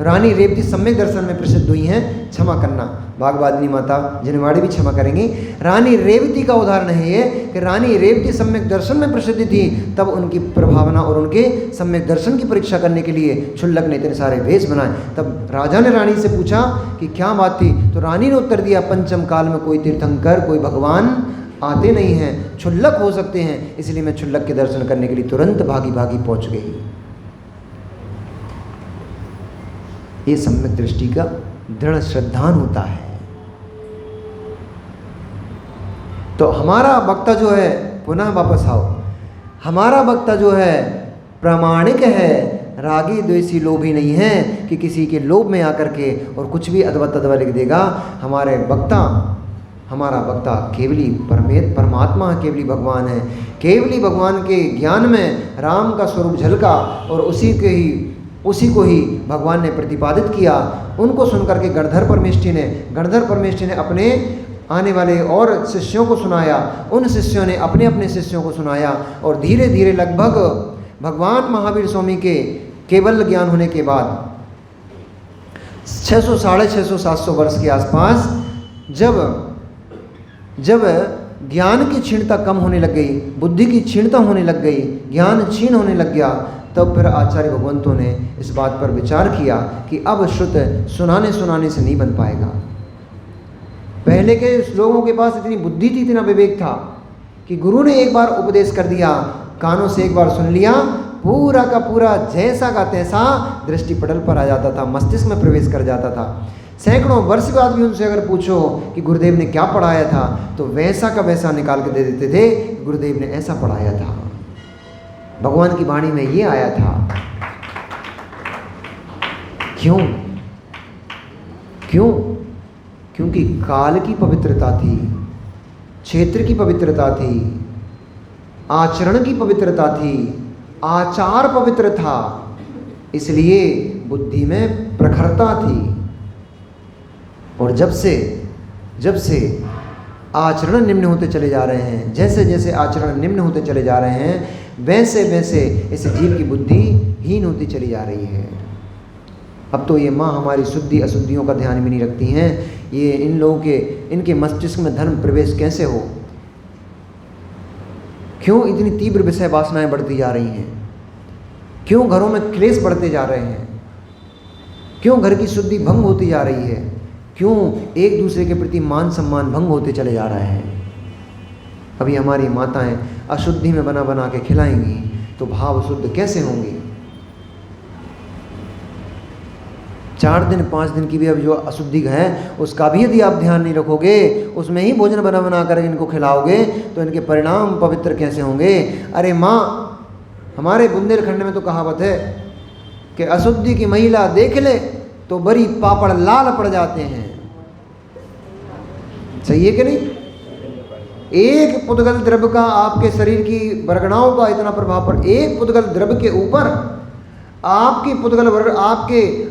रानी रेवती सम्यक दर्शन में प्रसिद्ध हुई हैं, क्षमा करना बागवादिनी माता जनवाड़ी भी क्षमा करेंगी। रानी रेवती का उदाहरण है ये कि रानी रेवती सम्यक दर्शन में प्रसिद्ध थी, तब उनकी प्रभावना और उनके सम्यक दर्शन की परीक्षा करने के लिए क्षुल्लक ने इतने सारे वेश बनाए। तब राजा ने रानी से पूछा कि क्या बात थी, तो रानी ने उत्तर दिया, पंचम काल में कोई तीर्थंकर, कोई भगवान आते नहीं हैं, क्षुल्लक हो सकते हैं, इसलिए मैं क्षुल्लक के दर्शन करने के लिए तुरंत भागी भागी पहुंच गई। ये सम्यक दृष्टि का दृढ़ श्रद्धान होता है। तो हमारा वक्ता जो है, पुनः वापस आओ, हमारा वक्ता जो है प्रामाणिक है, रागी द्वेषी लोभी नहीं है कि किसी के लोभ में आकर के और कुछ भी अद्भुत अद्भुत लिख देगा। हमारा वक्ता केवली परमात्मा, केवली भगवान है, केवली भगवान के ज्ञान में राम का स्वरूप झलका और उसी को ही भगवान ने प्रतिपादित किया। उनको सुनकर के गणधर परमेष्ठी ने अपने आने वाले और शिष्यों को सुनाया, उन शिष्यों ने अपने अपने शिष्यों को सुनाया, और धीरे धीरे लगभग भगवान महावीर स्वामी के केवल ज्ञान होने के बाद 600, 650, 700 वर्ष के आसपास जब ज्ञान की क्षीणता कम होने लग गई, बुद्धि की क्षीणता होने लग गई, ज्ञान क्षीण होने लग गया, तब फिर आचार्य भगवंतों ने इस बात पर विचार किया कि अब श्रुत सुनाने से नहीं बन पाएगा। पहले के लोगों के पास इतनी बुद्धि थी, इतना विवेक था कि गुरु ने एक बार उपदेश कर दिया, कानों से एक बार सुन लिया, पूरा का पूरा जैसा का तैसा दृष्टि पटल पर आ जाता था, मस्तिष्क में प्रवेश कर जाता था। सैकड़ों वर्ष बाद भी उनसे अगर पूछो कि गुरुदेव ने क्या पढ़ाया था, तो वैसा का वैसा निकाल के दे देते थे, गुरुदेव ने ऐसा पढ़ाया था, भगवान की वाणी में ये आया था। क्यों? क्योंकि काल की पवित्रता थी, क्षेत्र की पवित्रता थी, आचरण की पवित्रता थी, आचार पवित्र था, इसलिए बुद्धि में प्रखरता थी, और जब से आचरण निम्न होते चले जा रहे हैं, जैसे जैसे आचरण निम्न होते चले जा रहे हैं, वैसे वैसे इस जीव की बुद्धि हीन होती चली जा रही है। अब तो ये माँ हमारी शुद्धि अशुद्धियों का ध्यान भी नहीं रखती हैं। ये इन लोगों के, इनके मस्तिष्क में धर्म प्रवेश कैसे हो? क्यों इतनी तीव्र विषय वासनाएं बढ़ती जा रही हैं? क्यों घरों में क्लेश बढ़ते जा रहे हैं? क्यों घर की शुद्धि भंग होती जा रही है? क्यों एक दूसरे के प्रति मान सम्मान भंग होते चले जा रहे हैं? अभी हमारी माताएं अशुद्धि में बना बना के खिलाएंगी तो भाव शुद्ध कैसे होंगे? 4 दिन 5 दिन की भी अब जो अशुद्धि है उसका भी यदि आप ध्यान नहीं रखोगे, उसमें ही भोजन बना बना कर इनको खिलाओगे तो इनके परिणाम पवित्र कैसे होंगे? अरे माँ, हमारे बुंदेलखंड में तो कहावत है कि अशुद्धि की महिला देख ले तो बड़ी पापड़ लाल पड़ जाते हैं। सही है कि नहीं? एक पुद्गल द्रव्य का आपके शरीर की बरगनाओं का इतना प्रभाव पड़, एक पुद्गल द्रव्य के ऊपर आपकी पुद्गल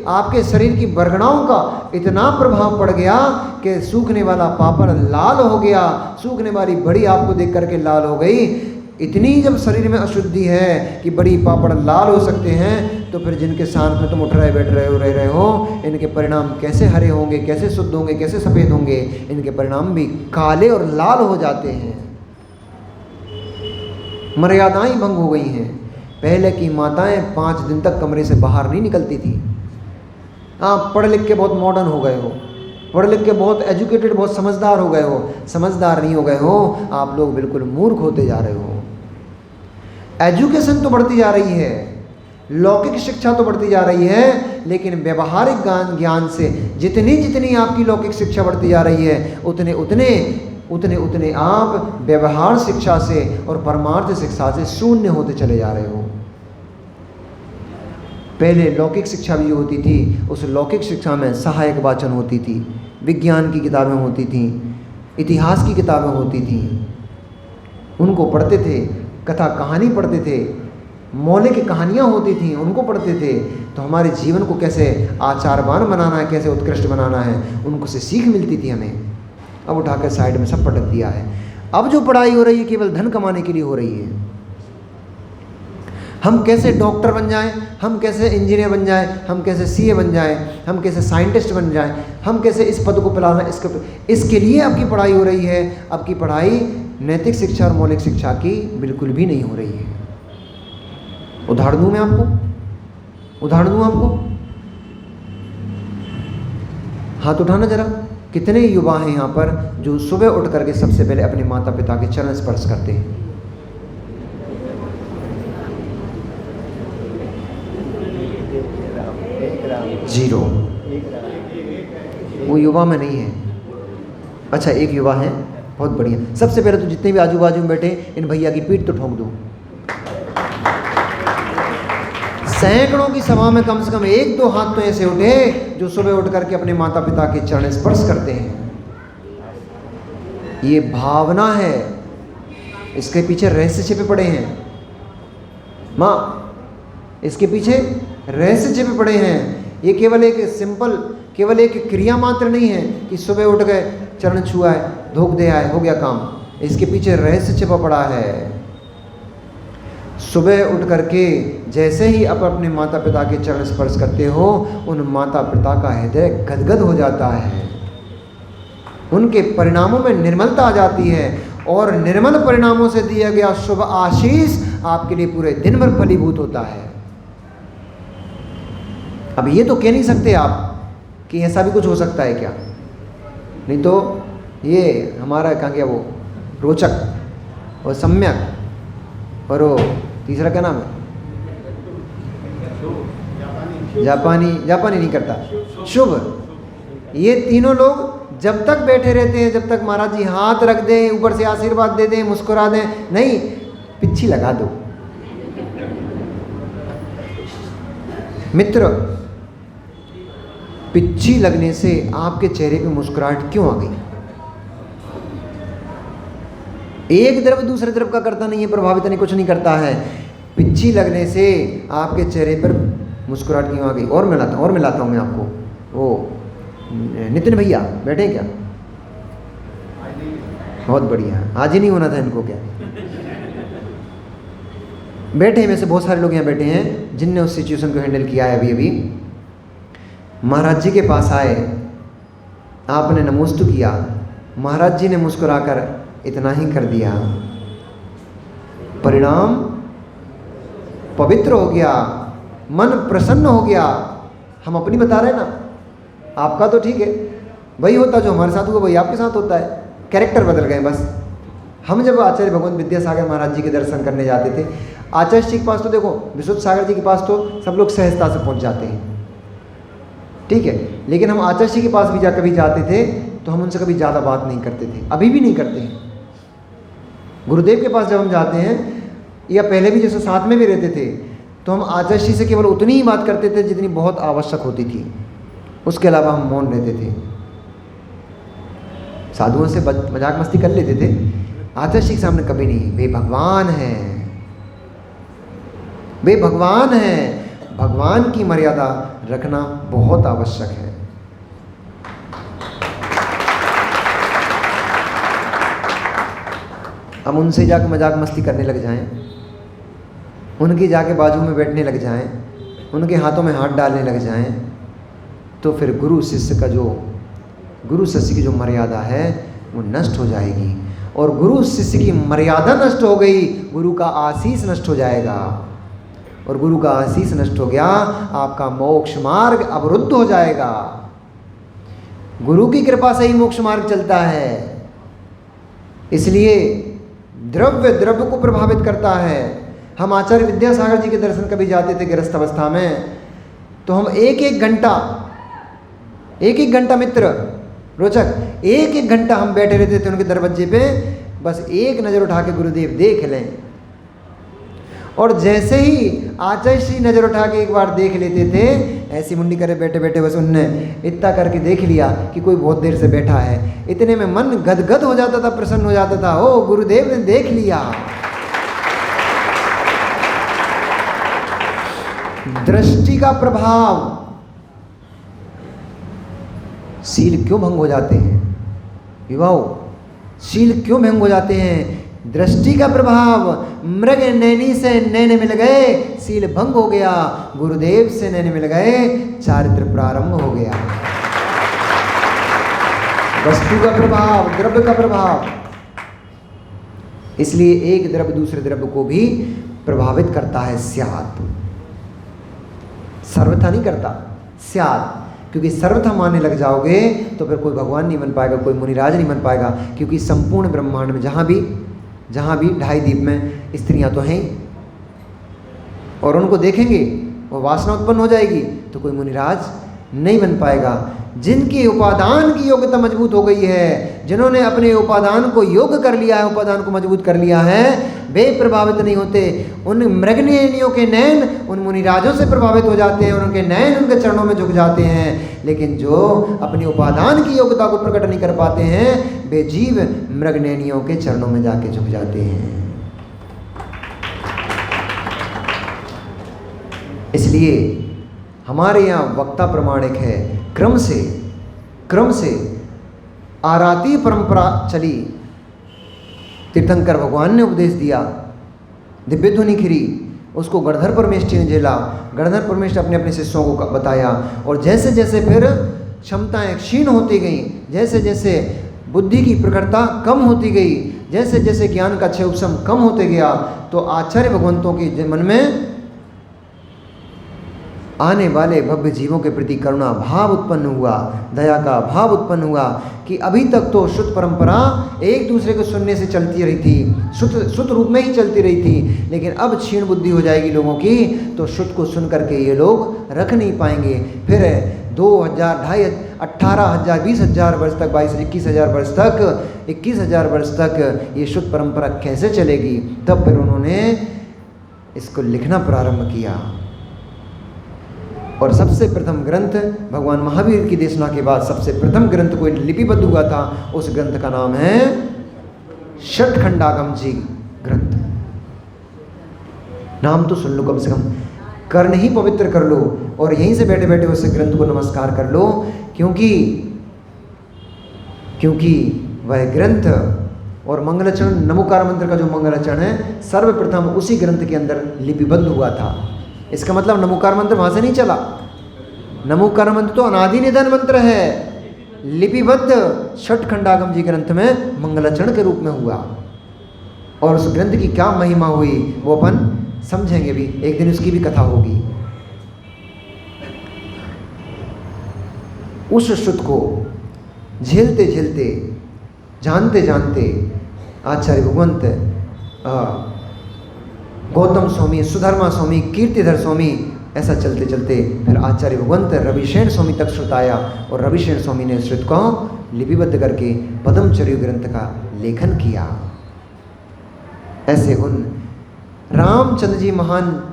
आपके शरीर की बरगनाओं का इतना प्रभाव पड़ गया कि सूखने वाला पापड़ लाल हो गया, सूखने वाली बड़ी आपको देख करके लाल हो गई। इतनी जब शरीर में अशुद्धि है कि बड़ी पापड़ लाल हो सकते हैं, तो फिर जिनके साथ में तुम उठ रहे बैठ रहे हो रह रहे हो, इनके परिणाम कैसे हरे होंगे, कैसे शुद्ध होंगे, कैसे सफ़ेद होंगे? इनके परिणाम भी काले और लाल हो जाते हैं। मर्यादाएं भंग हो गई हैं। पहले की माताएं 5 दिन तक कमरे से बाहर नहीं निकलती थी। आप पढ़ लिख के बहुत मॉडर्न हो गए हो, पढ़ लिख के बहुत एजुकेटेड, बहुत समझदार हो गए हो। समझदार नहीं हो गए हो, आप लोग बिल्कुल मूर्ख होते जा रहे हो। एजुकेशन तो बढ़ती जा रही है, लौकिक शिक्षा तो बढ़ती जा रही है, लेकिन व्यवहारिक ज्ञान से जितनी आपकी लौकिक शिक्षा बढ़ती जा रही है, उतने आप व्यवहार शिक्षा से और परमार्थ शिक्षा से शून्य होते चले जा रहे हो। पहले लौकिक शिक्षा भी होती थी, उस लौकिक शिक्षा में सहायक वाचन होती थी, विज्ञान की किताबें होती थी, इतिहास की किताबें होती थी, उनको पढ़ते थे, कथा कहानी पढ़ते थे, मौलिक कहानियाँ होती थी, उनको पढ़ते थे। तो हमारे जीवन को कैसे आचारवान बनाना है, कैसे उत्कृष्ट बनाना है, उनको से सीख मिलती थी हमें। अब उठाकर साइड में सब पटक दिया है। अब जो पढ़ाई हो रही है केवल धन कमाने के लिए हो रही है। हम कैसे डॉक्टर बन जाएं, हम कैसे इंजीनियर बन जाएं, हम कैसे सीए बन जाएं, हम कैसे साइंटिस्ट बन जाएं, हम कैसे इस पद को पिलाना, इसके लिए आपकी पढ़ाई हो रही है। आपकी पढ़ाई नैतिक शिक्षा और मौलिक शिक्षा की बिल्कुल भी नहीं हो रही है। उदाहरण दूँ मैं आपको, हाथ उठाना जरा। कितने युवा हैं यहाँ पर जो सुबह उठ करके सबसे पहले अपने माता पिता के चरण स्पर्श करते हैं? जीरो। वो युवा में नहीं है। अच्छा, एक युवा है, बहुत बढ़िया। सबसे पहले तो जितने भी आजू बाजू में बैठे इन भैया की पीठ तो ठोक दो। सैकड़ों की सभा में कम से कम 1-2 हाथ तो ऐसे उठे जो सुबह उठ करके अपने माता पिता के चरण स्पर्श करते हैं। ये भावना है, इसके पीछे रहस्य छिपे पड़े हैं माँ, इसके पीछे रहस्य छिपे पड़े हैं। ये केवल एक क्रिया मात्र नहीं है कि सुबह उठ गए, चरण छुआ है, धोख दे आए, हो गया काम। इसके पीछे रहस्य छिपा पड़ा है। सुबह उठ करके जैसे ही आप अपने माता पिता के चरण स्पर्श करते हो, उन माता पिता का हृदय गदगद हो जाता है, उनके परिणामों में निर्मलता आ जाती है, और निर्मल परिणामों से दिया गया शुभ आशीष आपके लिए पूरे दिन भर फलीभूत होता है। अब ये तो कह नहीं सकते आप कि ऐसा भी कुछ हो सकता है क्या? नहीं तो ये हमारा कहाँ गया वो रोचक और सम्यक और वो तीसरा क्या नाम है? जापानी नहीं करता, शुभ। ये तीनों लोग जब तक बैठे रहते हैं, जब तक महाराज जी हाथ रख दें, ऊपर से आशीर्वाद दे दें, मुस्कुरा दें, नहीं, पिच्छी लगा दो। मित्र, पिच्छी लगने से आपके चेहरे पे मुस्कुराहट क्यों आ गई? एक द्रव दूसरे द्रव का करता नहीं है, प्रभावित नहीं, कुछ नहीं करता है। पिच्छी लगने से आपके चेहरे पर मुस्कुराहट क्यों आ गई? और मिलाता हूँ मैं आपको। वो नितिन भैया बैठे क्या? बहुत बढ़िया, आज ही नहीं होना था इनको क्या? बैठे हैं, वैसे बहुत सारे लोग यहाँ बैठे हैं जिनने उस सिचुएशन को हैंडल किया है। अभी अभी महाराज जी के पास आए, आपने नमोस्तु किया, महाराज जी ने मुस्कुराकर इतना ही कर दिया, परिणाम पवित्र हो गया, मन प्रसन्न हो गया। हम अपनी बता रहे हैं ना, आपका तो ठीक है, वही होता जो हमारे साथ हुआ वही आपके साथ होता है, कैरेक्टर बदल गए बस। हम जब आचार्य भगवंत विद्यासागर महाराज जी के दर्शन करने जाते थे, आचार्य जी के पास तो देखो, विशुद्ध सागर जी के पास तो सब लोग सहजता से पहुंच जाते हैं, ठीक है, लेकिन हम आचार्य जी के पास भी कभी जाते थे तो हम उनसे कभी ज़्यादा बात नहीं करते थे, अभी भी नहीं करते हैं। गुरुदेव के पास जब हम जाते हैं या पहले भी जैसे साथ में भी रहते थे तो हम आचार्य जी से केवल उतनी ही बात करते थे जितनी बहुत आवश्यक होती थी, उसके अलावा हम मौन रहते थे। साधुओं से मजाक मस्ती कर लेते थे, आचार्य जी के सामने कभी नहीं। वे भगवान हैं, वे भगवान हैं, भगवान की मर्यादा रखना बहुत आवश्यक है। हम उनसे जाकर मजाक मस्ती करने लग जाएं, उनकी जाके बाजू में बैठने लग जाएं, उनके हाथों में हाथ डालने लग जाएं, तो फिर गुरु शिष्य की जो मर्यादा है वो नष्ट हो जाएगी। और गुरु शिष्य की मर्यादा नष्ट हो गई, गुरु का आशीष नष्ट हो जाएगा। और गुरु का आशीष नष्ट हो गया, आपका मोक्ष मार्ग अवरुद्ध हो जाएगा। गुरु की कृपा से ही मोक्ष मार्ग चलता है। इसलिए द्रव्य को प्रभावित करता है। हम आचार्य विद्यासागर जी के दर्शन कभी जाते थे गृहस्थ अवस्था में, तो हम एक एक घंटा मित्र रोचक, एक घंटा हम बैठे रहते थे उनके दरवाजे पे, बस एक नज़र उठा के गुरुदेव देख लें। और जैसे ही आचार्य श्री नज़र उठा के एक बार देख लेते थे, ऐसी मुंडी करे बैठे बैठे बस उनने इतना करके देख लिया कि कोई बहुत देर से बैठा है, इतने में मन गदगद हो जाता था, प्रसन्न हो जाता था, ओ गुरुदेव ने देख लिया। दृष्टि का प्रभाव, शील क्यों भंग हो जाते हैं विवाह, शील क्यों भंग हो जाते हैं? दृष्टि का प्रभाव। मृग नैनी से नैन मिल गए, शील भंग हो गया। गुरुदेव से नैन मिल गए, चारित्र प्रारंभ हो गया। वस्तु का प्रभाव, द्रव्य का प्रभाव। इसलिए एक द्रव्य दूसरे द्रव्य को भी प्रभावित करता है, स्यात्, सर्वथा नहीं करता, स्यात्। क्योंकि सर्वथा मानने लग जाओगे तो फिर कोई भगवान नहीं बन पाएगा, कोई मुनिराज नहीं बन पाएगा। क्योंकि संपूर्ण ब्रह्मांड में जहाँ भी 2.5 दीप में स्त्रियाँ तो हैं, और उनको देखेंगे वो वासना उत्पन्न हो जाएगी, तो कोई मुनिराज नहीं बन पाएगा। जिनकी उपादान की योग्यता मजबूत हो गई है, जिन्होंने अपने उपादान को योग्य कर लिया है, उपादान को मजबूत कर लिया है, वे प्रभावित नहीं होते। उन मृगनयनियों के नयन उन मुनिराजों से प्रभावित हो जाते हैं और उनके नयन उनके चरणों में झुक जाते हैं। लेकिन जो अपनी उपादान की योग्यता को प्रकट नहीं कर पाते हैं, वे जीव मृगनयनियों के चरणों में जाके झुक जाते हैं। इसलिए हमारे यहाँ वक्ता प्रमाणिक है, क्रम से आराती परंपरा चली। तीर्थंकर भगवान ने उपदेश दिया, दिव्य ध्वनि खिरी, उसको गणधर परमेष्ठी ने झेला, गणधर परमेष्ठी अपने अपने शिष्यों को बताया। और जैसे जैसे फिर क्षमताएं क्षीण होती गई, जैसे जैसे बुद्धि की प्रखरता कम होती गई, जैसे जैसे ज्ञान का क्षय उपशम कम होते गया, तो आचार्य भगवंतों के मन में आने वाले भव्य जीवों के प्रति करुणा भाव उत्पन्न हुआ, दया का भाव उत्पन्न हुआ। कि अभी तक तो शुद्ध परंपरा एक दूसरे को सुनने से चलती रही थी, शुद्ध रूप में ही चलती रही थी, लेकिन अब क्षीण बुद्धि हो जाएगी लोगों की, तो शुद्ध को सुन करके ये लोग रख नहीं पाएंगे। फिर 2000, 18,000, 20,000 वर्ष तक, 21,000 वर्ष तक, 21,000 वर्ष तक ये शुद्ध परंपरा कैसे चलेगी? तब फिर उन्होंने इसको लिखना प्रारंभ किया। और सबसे प्रथम ग्रंथ भगवान महावीर की देशना के बाद सबसे प्रथम ग्रंथ कोई लिपिबद्ध हुआ था, उस ग्रंथ का नाम है षट्खंडागम जी ग्रंथ। नाम तो सुन लो, कम से कम कर्ण ही पवित्र कर लो और यहीं से बैठे बैठे उस ग्रंथ को नमस्कार कर लो क्योंकि वह ग्रंथ और मंगलाचरण नमोकार मंत्र का जो मंगलाचरण है सर्वप्रथम उसी ग्रंथ के अंदर लिपिबद्ध हुआ था। इसका मतलब नमोकार मंत्र वहाँ से नहीं चला। नमोकार मंत्र तो अनादि निधन मंत्र है, लिपिबद्ध छठ खंडागम जी ग्रंथ में मंगलाचरण के रूप में हुआ। और उस ग्रंथ की क्या महिमा हुई वो अपन समझेंगे भी, एक दिन उसकी भी कथा होगी। उस श्रुत को झेलते झेलते जानते जानते आचार्य भगवंत गौतम स्वामी, सुधर्मा स्वामी, कीर्तिधर स्वामी, ऐसा चलते चलते फिर आचार्य भगवंत रविशेन स्वामी तक श्रुत आया और रविशेन स्वामी ने श्रुत को लिपिबद्ध करके पद्मचर्य ग्रंथ का लेखन किया। ऐसे उन रामचंद्र जी महान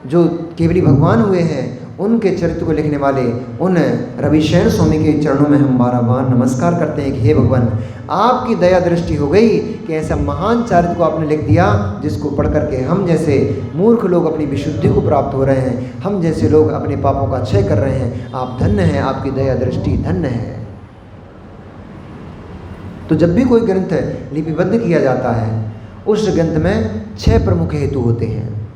जो केवली भगवान हुए हैं उनके चरित्र को लिखने वाले उन रविशेन स्वामी के चरणों में हम बार बार नमस्कार करते हैं कि हे भगवान, आपकी दया दृष्टि हो गई कि ऐसा महान चरित्र को आपने लिख दिया जिसको पढ़ करके हम जैसे मूर्ख लोग अपनी विशुद्धि को प्राप्त हो रहे हैं, हम जैसे लोग अपने पापों का क्षय कर रहे हैं। आप धन्य हैं, आपकी दया दृष्टि धन्य है। तो जब भी कोई ग्रंथ लिपिबद्ध किया जाता है उस ग्रंथ में 6 प्रमुख हेतु होते हैं।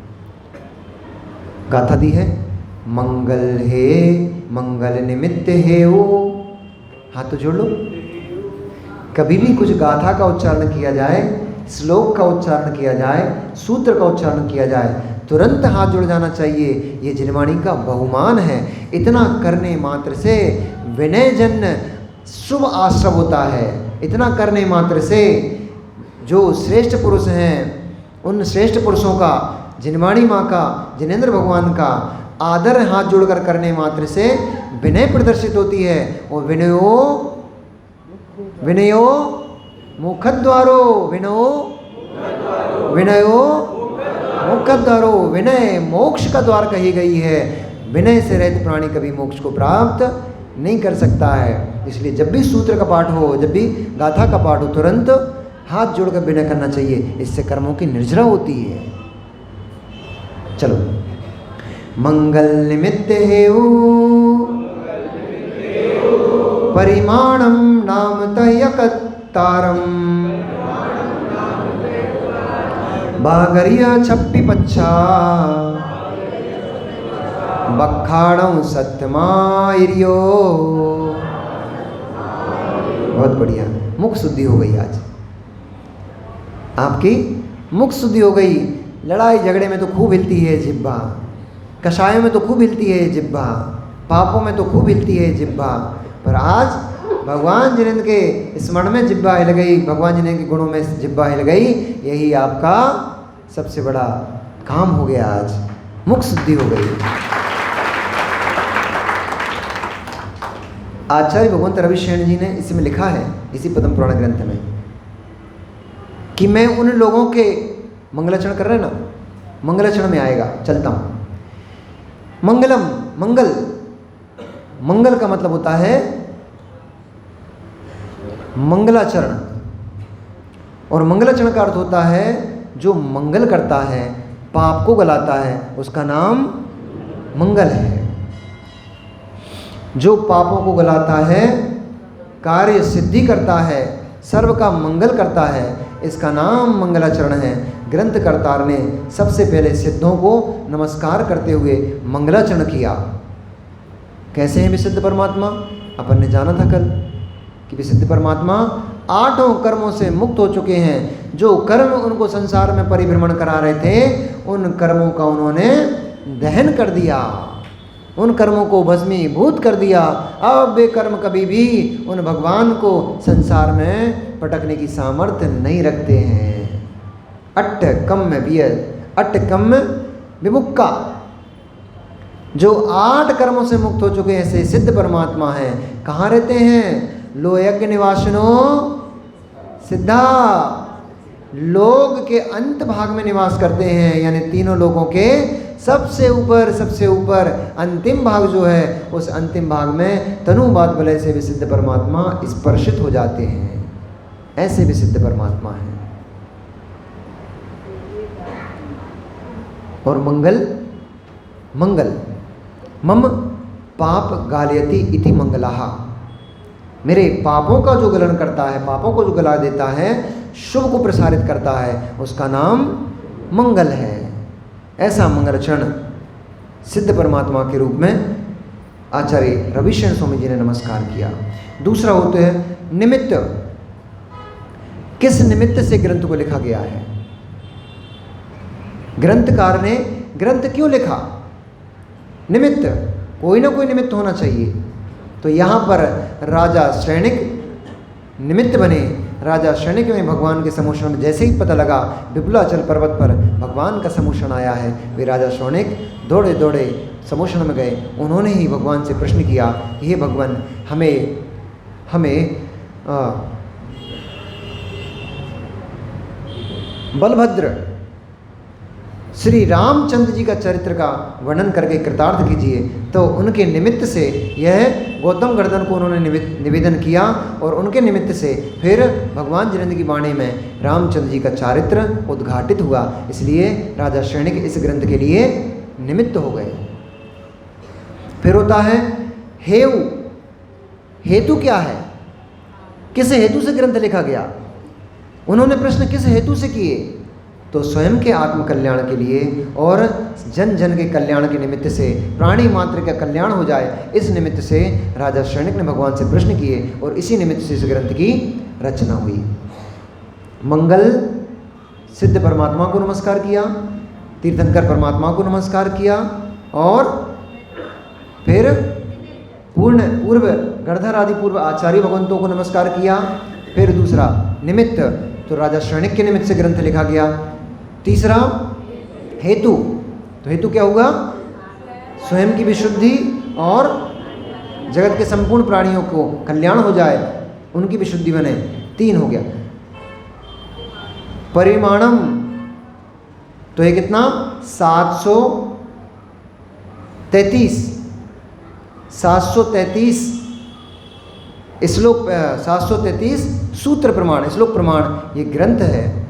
गाथा दी है, मंगल हे मंगल निमित्त हे वो, हाथ तो जोड़ लो। कभी भी कुछ गाथा का उच्चारण किया जाए, श्लोक का उच्चारण किया जाए, सूत्र का उच्चारण किया जाए, तुरंत हाथ जुड़ जाना चाहिए। ये जिनवाणी का बहुमान है। इतना करने मात्र से विनयजन शुभ आश्रव होता है। इतना करने मात्र से जो श्रेष्ठ पुरुष हैं उन श्रेष्ठ पुरुषों का, जिनवाणी माँ का, जिनेंद्र भगवान का आदर हाथ जोड़कर करने मात्र से विनय प्रदर्शित होती है। और विनयो मुखद्वारो, विनयो मुखद्वारो, विनय मोक्ष का द्वार कही गई है। विनय से रहित प्राणी कभी मोक्ष को प्राप्त नहीं कर सकता है। इसलिए जब भी सूत्र का पाठ हो, जब भी गाथा का पाठ हो, तुरंत हाथ जोड़कर विनय करना चाहिए। इससे कर्मों की निर्जरा होती है। चलो, मंगल निमित्त हेउ परिमाणम नाम तयकतारम बागरिया छप्पी पच्छा बखाड़ों सत्यमायरियो। बहुत बढ़िया, मुख शुद्धि हो गई आज आपकी, मुख शुद्धि हो गई। लड़ाई झगड़े में तो खूब हिलती है जिह्वा, कषायों में तो खूब हिलती है जिह्वा, पापों में तो खूब हिलती है जिह्वा, पर आज भगवान जिनेंद्र के स्मरण में जिह्वा हिल गई, भगवान जिनेंद्र के गुणों में जिह्वा हिल गई। यही आपका सबसे बड़ा काम हो गया। आज मुख शुद्धि हो गई। आचार्य भगवंत रविशेन जी ने इसमें लिखा है, इसी पद्म पुराण ग्रंथ में, कि मैं उन लोगों के मंगलाचरण कर रहे हैं ना, मंगलाचरण में आएगा, चलता हूँ। मंगलम, मंगल, मंगल का मतलब होता है मंगलाचरण, और मंगलाचरण का अर्थ होता है जो मंगल करता है, पाप को गलाता है, उसका नाम मंगल है। जो पापों को गलाता है, कार्य सिद्धि करता है, सर्व का मंगल करता है, इसका नाम मंगलाचरण है। ग्रंथकर्ता ने सबसे पहले सिद्धों को नमस्कार करते हुए मंगलाचरण किया। कैसे हैं विशुद्ध परमात्मा? अपन ने जाना था कल कि विशुद्ध परमात्मा 8 कर्मों से मुक्त हो चुके हैं। जो कर्म उनको संसार में परिभ्रमण करा रहे थे, उन कर्मों का उन्होंने दहन कर दिया, उन कर्मों को भस्मीभूत कर दिया। अब वे कर्म कभी भी उन भगवान को संसार में पटकने की सामर्थ्य नहीं रखते हैं। अट्ट कम्म वियद, अट्ट कम्म विमुक्का, जो 8 कर्मों से मुक्त हो चुके हैं, ऐसे सिद्ध परमात्मा हैं। कहाँ रहते हैं? लो यज्ञ निवासनो सिद्धा, लोग के अंत भाग में निवास करते हैं, यानी तीनों लोगों के सबसे ऊपर अंतिम भाग जो है, उस अंतिम भाग में तनुबाद वलय से विसिद्ध परमात्मा स्पर्शित हो जाते हैं। ऐसे विसिद्ध परमात्मा हैं। और मंगल, मंगल मम पाप गालयति इति मंगलाहा, मेरे पापों का जो गलन करता है, पापों को जो गला देता है, शुभ को प्रसारित करता है, उसका नाम मंगल है। ऐसा मंगलचरण सिद्ध परमात्मा के रूप में आचार्य रविशरण स्वामी जी ने नमस्कार किया। दूसरा होते है निमित्त। किस निमित्त से ग्रंथ को लिखा गया है? ग्रंथकार ने ग्रंथ क्यों लिखा? निमित्त, कोई ना कोई निमित्त होना चाहिए। तो यहाँ पर राजा श्रेणिक निमित्त बने। राजा श्रेणिक में भगवान के समूषण में जैसे ही पता लगा विपुलाचल पर्वत पर भगवान का समूषण आया है, वे राजा श्रेणिक दौड़े दौड़े समूषण में गए। उन्होंने ही भगवान से प्रश्न किया कि हे भगवान, हमें बलभद्र श्री रामचंद्र जी का चरित्र का वर्णन करके कृतार्थ कीजिए। तो उनके निमित्त से यह गौतम गर्दन को उन्होंने निवेदन किया और उनके निमित्त से फिर भगवान जिनेंद्र की वाणी में रामचंद्र जी का चारित्र उद्घाटित हुआ। इसलिए राजा श्रेणिक इस ग्रंथ के लिए निमित्त हो गए। फिर होता है हेतु। हेतु क्या है? किस हेतु से ग्रंथ लिखा गया? उन्होंने प्रश्न किस हेतु से किए? तो स्वयं के आत्म कल्याण के लिए और जन जन के कल्याण के निमित्त से, प्राणी मात्र का कल्याण हो जाए, इस निमित्त से राजा श्रेणिक ने भगवान से प्रश्न किए और इसी निमित्त से इस ग्रंथ की रचना हुई। मंगल सिद्ध परमात्मा को नमस्कार किया, तीर्थंकर परमात्मा को नमस्कार किया और फिर पूर्व गणधर आदि पूर्व आचार्य भगवंतों को नमस्कार किया। फिर दूसरा निमित्त, तो राजा श्रेणिक के निमित्त से ग्रंथ लिखा गया। तीसरा हेतु, तो हेतु क्या होगा? स्वयं की विशुद्धि और जगत के संपूर्ण प्राणियों को कल्याण हो जाए, उनकी विशुद्धि बने। 3 हो गया। परिमाणम, तो ये कितना? 733 श्लोक, 733 सूत्र प्रमाण, श्लोक प्रमाण ये ग्रंथ है।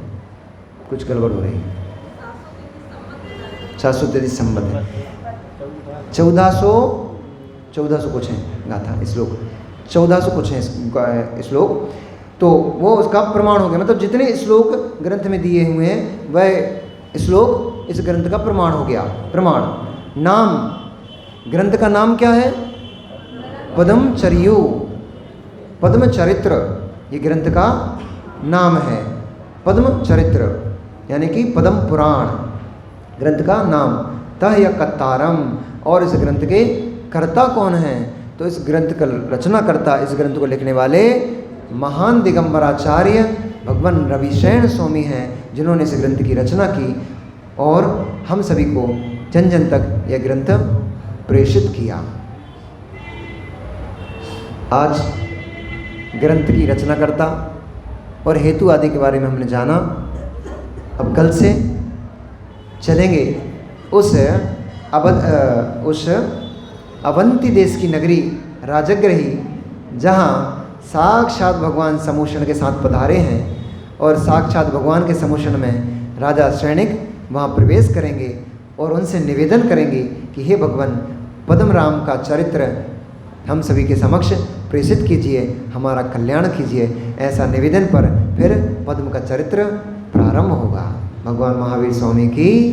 कुछ गड़बड़ हो रही है। 733 संबत है, 1400 कुछ है गाथा श्लोक, 1400 कुछ है श्लोक, तो वो उसका प्रमाण हो गया। मतलब जितने श्लोक ग्रंथ में दिए हुए हैं वह श्लोक इस ग्रंथ का प्रमाण हो गया। प्रमाण। नाम, ग्रंथ का नाम क्या है? पद्मचर्यो, पद्म चरित्र ये ग्रंथ का नाम है। पद्म चरित्र यानी कि पद्म पुराण ग्रंथ का नाम। तह या कत्तारम, और इस ग्रंथ के कर्ता कौन हैं? तो इस ग्रंथ का रचनाकर्ता, इस ग्रंथ को लिखने वाले महान दिगंबराचार्य भगवान रविशरण स्वामी हैं, जिन्होंने इस ग्रंथ की रचना की और हम सभी को जन जन तक यह ग्रंथ प्रेषित किया। आज ग्रंथ की रचनाकर्ता और हेतु आदि के बारे में हमने जाना। अब कल से चलेंगे उस अवंती देश की नगरी राजगृही, जहाँ साक्षात भगवान समूषण के साथ पधारे हैं और साक्षात भगवान के समूषण में राजा श्रेणिक वहाँ प्रवेश करेंगे और उनसे निवेदन करेंगे कि हे भगवान, पद्म राम का चरित्र हम सभी के समक्ष प्रेषित कीजिए, हमारा कल्याण कीजिए। ऐसा निवेदन पर फिर पद्म का चरित्र प्रारंभ होगा। भगवान महावीर स्वामी की